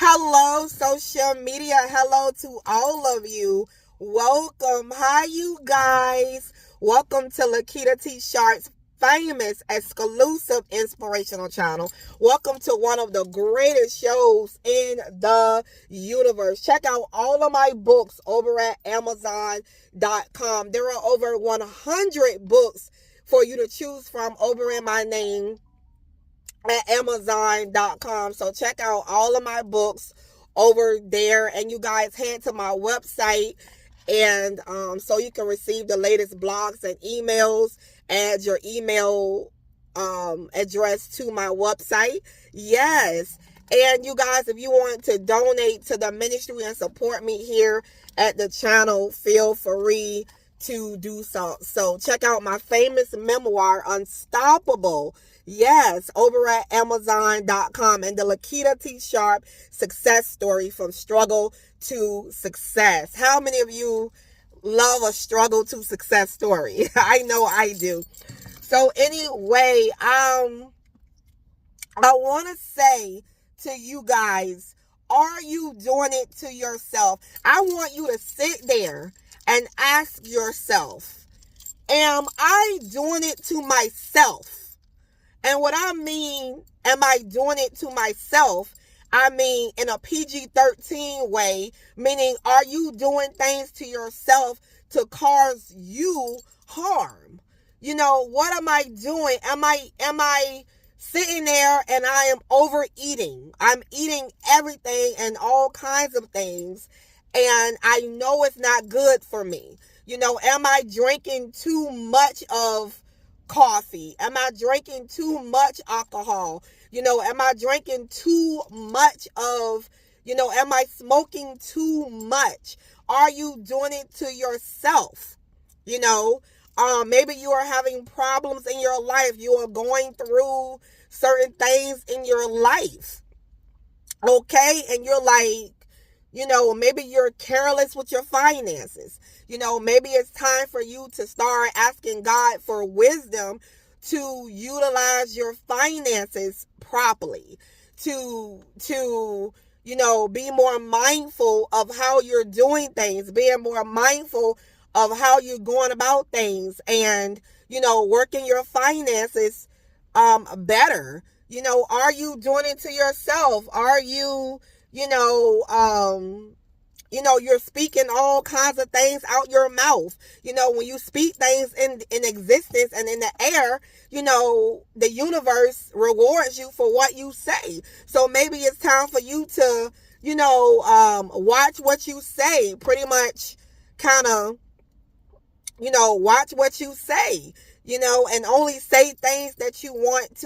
Hello, social media. Hello to all of you. Welcome. Hi, you guys. Welcome to Lakita T. Sharp's famous exclusive inspirational channel. Welcome to one of the greatest shows in the universe. Check out all of my books over at Amazon.com. There are over 100 books for you to choose from over in my name at Amazon.com. So check out all of my books over there, and you guys head to my website, and so you can receive the latest blogs and emails. Add your email address to my website. Yes. And you guys, if you want to donate to the ministry and support me here at the channel, feel free to do so. So check out my famous memoir, Unstoppable. Yes, over at Amazon.com, and the Lakita T. Sharp success story, from struggle to success. How many of you love a struggle to success story? I know I do. So anyway, I want to say to you guys, are you doing it to yourself? I want you to sit there and ask yourself, am I doing it to myself? And what I mean, am I doing it to myself? I mean, in a PG-13 way, meaning, are you doing things to yourself to cause you harm? You know, what am I doing? Am I sitting there and I am overeating? I'm eating everything and all kinds of things, and I know it's not good for me. You know, am I drinking too much of coffee? Am I drinking too much alcohol? You know, am I drinking too much of, am I smoking too much? Are you doing it to yourself? Maybe you are having problems in your life. You are going through certain things in your life. Okay. And you're like, maybe you're careless with your finances. Maybe it's time for you to start asking God for wisdom to utilize your finances properly, to be more mindful of how you're doing things, being more mindful of how you're going about things, and, working your finances better. Are you doing it to yourself? Are you, you're speaking all kinds of things out your mouth. When you speak things in existence and in the air, the universe rewards you for what you say. So maybe it's time for you to, watch what you say. Pretty much kind of, watch what you say, and only say things that you want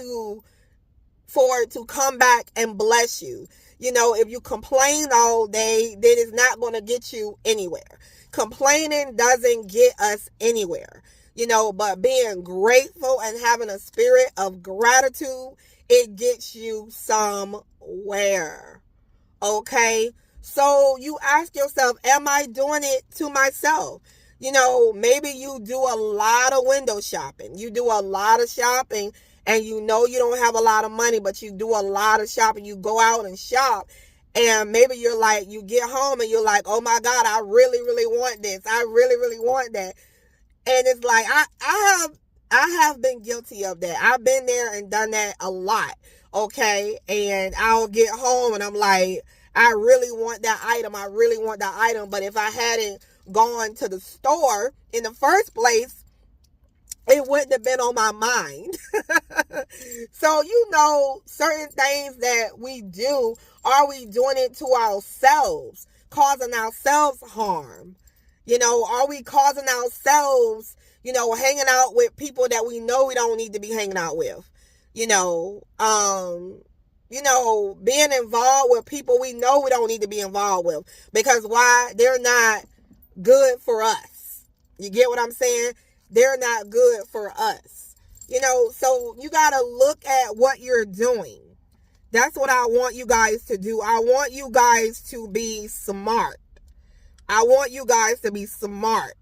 for it to come back and bless you. If you complain all day, then it's not going to get you anywhere. Complaining doesn't get us anywhere, but being grateful and having a spirit of gratitude, it gets you somewhere. Okay. So you ask yourself, am I doing it to myself? Maybe you do a lot of window shopping. You do a lot of shopping, and you don't have a lot of money, but you do a lot of shopping. You go out and shop, and maybe you're like, you get home and you're like, oh my God, I really, really want this. I really, really want that. And it's like, I have been guilty of that. I've been there and done that a lot. Okay. And I'll get home and I'm like, I really want that item. I really want that item. But if I hadn't gone to the store in the first place, it wouldn't have been on my mind. So, certain things that we do, are we doing it to ourselves, causing ourselves harm? Are we causing ourselves, hanging out with people that we know we don't need to be hanging out with? being involved with people we know we don't need to be involved with. Because why? They're not good for us. You get what I'm saying? They're not good for us. So you got to look at what you're doing. That's what I want you guys to do. I want you guys to be smart. I want you guys to be smart.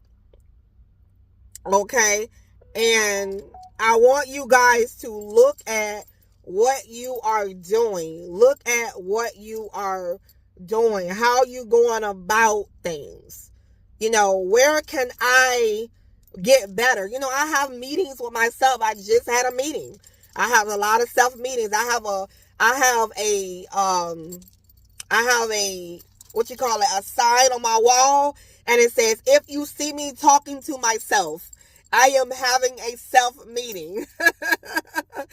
Okay? And I want you guys to look at what you are doing. Look at what you are doing. How you going about things. Where can I get better? I have meetings with myself. I just had a meeting. I have a lot of self meetings. I have a what you call it, a sign on my wall, and it says, if you see me talking to myself, I am having a self meeting.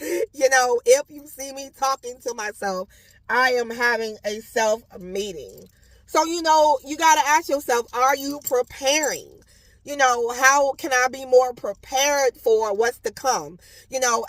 If you see me talking to myself, I am having a self meeting. So, you got to ask yourself, are you preparing? How can I be more prepared for what's to come?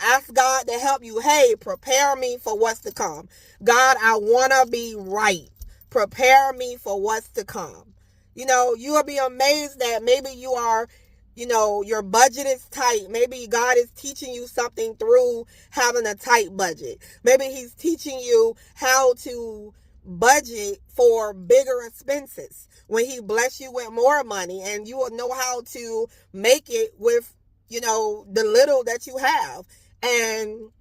Ask God to help you. Hey, prepare me for what's to come. God, I want to be right. Prepare me for what's to come. You will be amazed that maybe you are, your budget is tight. Maybe God is teaching you something through having a tight budget. Maybe he's teaching you how to budget for bigger expenses when he bless you with more money, and you will know how to make it with, the little that you have, and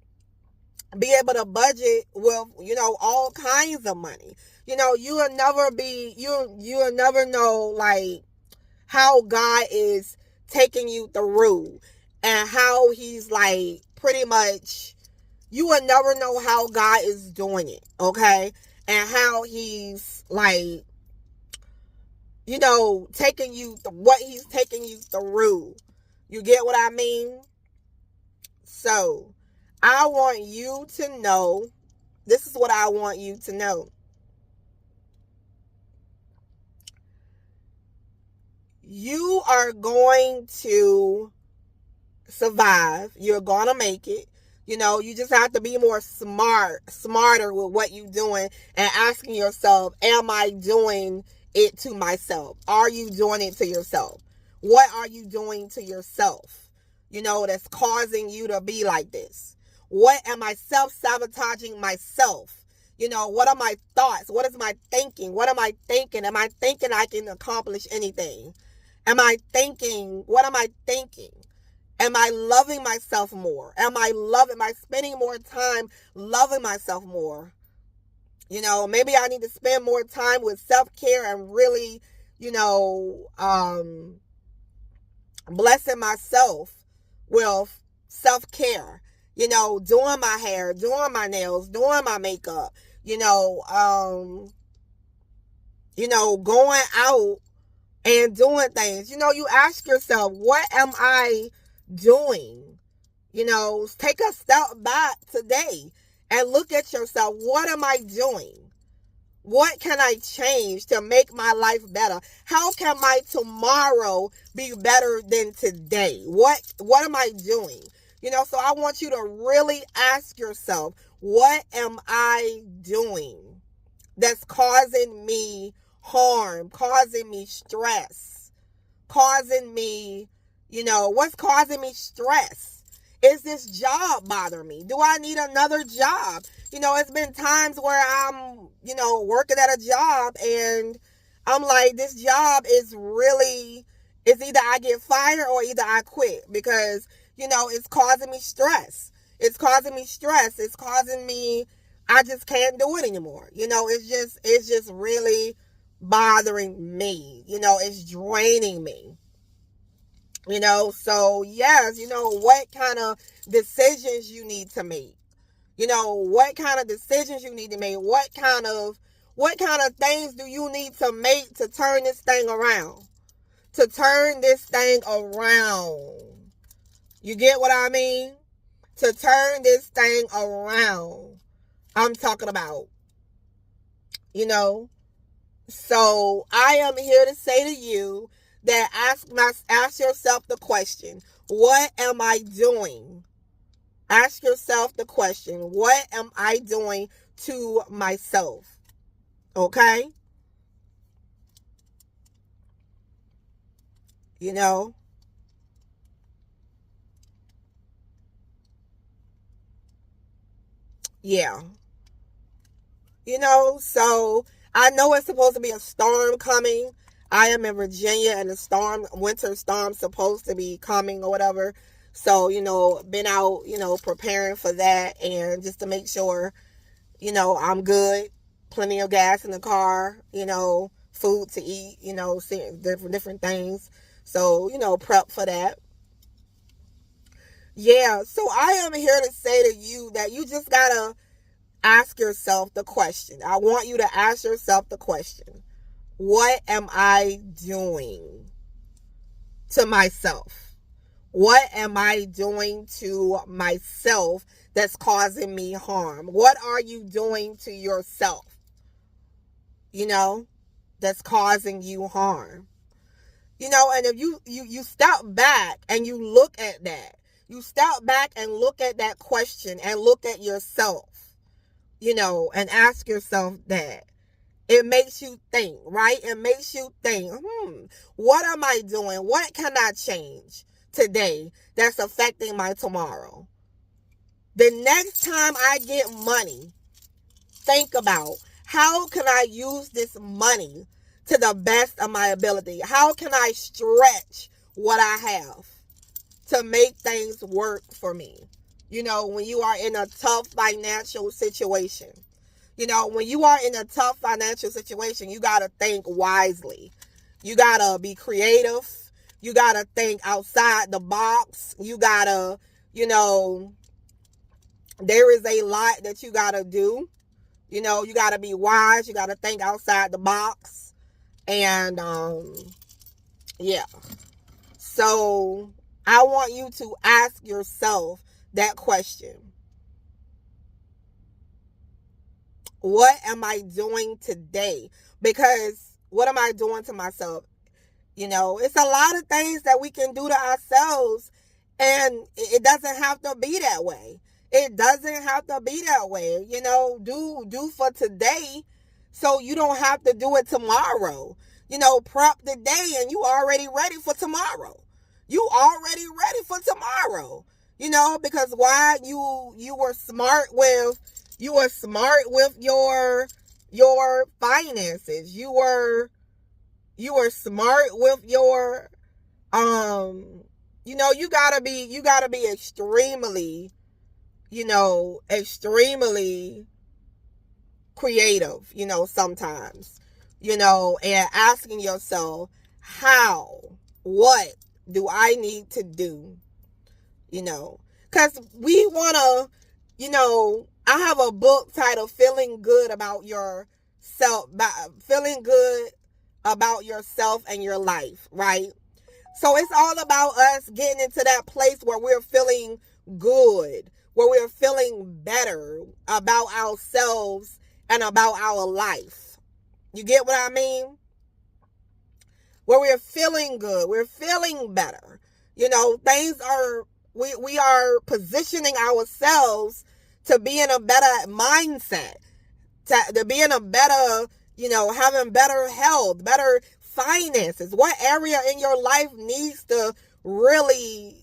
be able to budget with, all kinds of money. You will never know, like, how God is taking you through, and how he's, like, pretty much, you will never know how God is doing it, okay? And how he's, like, taking you, what he's taking you through. You get what I mean? So, I want you to know, this is what I want you to know. You are going to survive. You're going to make it. You just have to be smarter with what you're doing, and asking yourself, am I doing it to myself? Are you doing it to yourself? What are you doing to yourself, that's causing you to be like this? What am I self-sabotaging myself? What are my thoughts? What is my thinking? What am I thinking? Am I thinking I can accomplish anything? What am I thinking? Am I loving myself more? Am I spending more time loving myself more? Maybe I need to spend more time with self-care and really, blessing myself with self-care. Doing my hair, doing my nails, doing my makeup, going out and doing things. You ask yourself, what am I doing? Take a step back today and look at yourself. What am I doing? What can I change to make my life better? How can my tomorrow be better than today? What am I doing? So I want you to really ask yourself, what am I doing that's causing me harm, causing me stress, causing me, what's causing me stress? Is this job bothering me? Do I need another job? It's been times where I'm, working at a job, and I'm like, this job is really, it's either I get fired or either I quit, because, it's causing me stress. It's causing me, I just can't do it anymore. It's just really bothering me. It's draining me. So yes, what kind of decisions you need to make. What kind of decisions you need to make. What kind of things do you need to make to turn this thing around? To turn this thing around. You get what I mean? To turn this thing around. I'm talking about. So I am here to say to you that ask yourself the question, what am I doing Ask yourself the question, what am I doing to myself? Okay? You know? Yeah. So I know it's supposed to be a storm coming. I am in Virginia and winter storm supposed to be coming or whatever. So, been out, preparing for that and just to make sure, I'm good. Plenty of gas in the car, food to eat, different things. So, prep for that. Yeah, so I am here to say to you that you just gotta ask yourself the question. I want you to ask yourself the question. What am I doing to myself? What am I doing to myself that's causing me harm? What are you doing to yourself, that's causing you harm? And if you step back and you look at that, you step back and look at that question and look at yourself, and ask yourself that. It makes you think, right? It makes you think, what am I doing? What can I change today that's affecting my tomorrow? The next time I get money, think about, how can I use this money to the best of my ability? How can I stretch what I have to make things work for me? When you are in a tough financial situation. When you are in a tough financial situation, you got to think wisely. You got to be creative. You got to think outside the box. You got to, there is a lot that you got to do. You got to be wise. You got to think outside the box. And, yeah. So I want you to ask yourself that question. What am I doing today? Because what am I doing to myself? It's a lot of things that we can do to ourselves, and it doesn't have to be that way. It doesn't have to be that way. Do for today so you don't have to do it tomorrow. Prep the day and you already ready for tomorrow. You already ready for tomorrow. Because why you were smart with your finances. You were smart with your you gotta be extremely extremely creative, sometimes, and asking yourself, what do I need to do? Because we want to, I have a book titled Feeling Good About Yourself, Feeling Good About Yourself and Your Life, right? So it's all about us getting into that place where we're feeling good, where we're feeling better about ourselves and about our life. You get what I mean? Where we're feeling good, we're feeling better. Things are, we are positioning ourselves to be in a better mindset, to be in a better, having better health, better finances. What area in your life needs to really,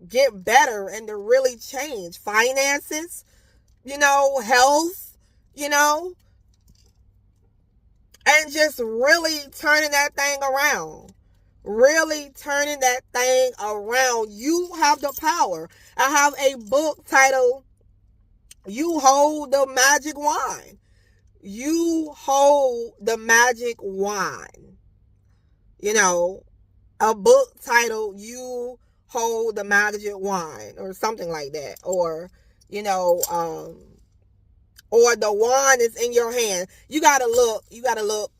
get better and to really change? Finances, health, and just really turning that thing around. Really turning that thing around. You have the power. I have a book titled You Hold the Magic Wand. You hold the magic wand. A book titled You Hold the Magic Wand, or something like that. Or, or the wand is in your hand. You gotta look.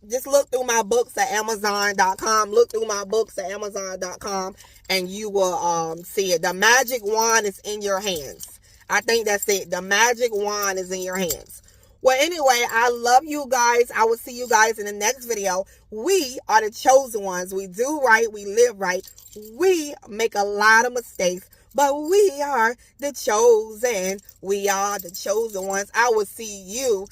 Just look through my books at Amazon.com. Look through my books at Amazon.com and you will see it. The magic wand is in your hands. I think that's it. The magic wand is in your hands. Well, anyway, I love you guys. I will see you guys in the next video. We are the chosen ones. We do right. We live right. We make a lot of mistakes, but we are the chosen. We are the chosen ones. I will see you